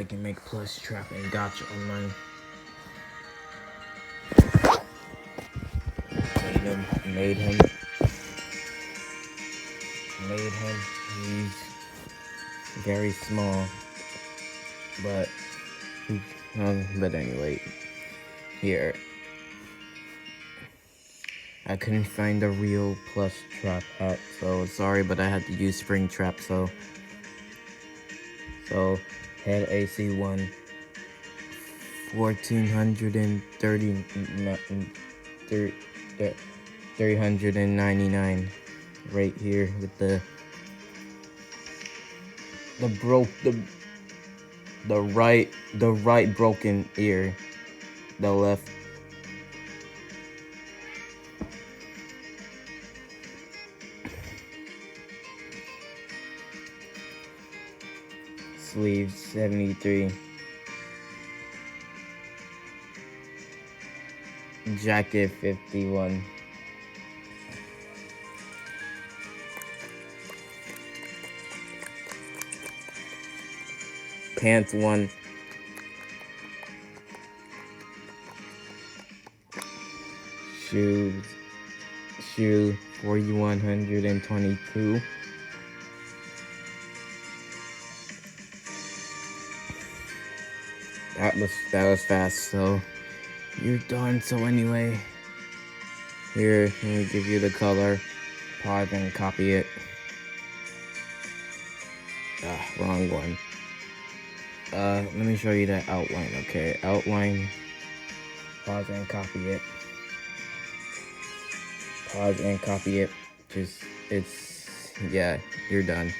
I can make plush trap and gacha online. Made him. He's very small, but anyway, here. I couldn't find a real plush trap hat, so sorry, but I had to use spring trap. So head AC1, 399 right here with the right broken ear, the left. Sleeves 73. Jacket 51. Pants 1. Shoe 4122. That was fast, so you're done. So anyway, here, let me give you the color. Pause and copy it. Wrong one. Let me show you that outline. Okay, outline. Pause and copy it. Pause and copy it. Yeah, you're done.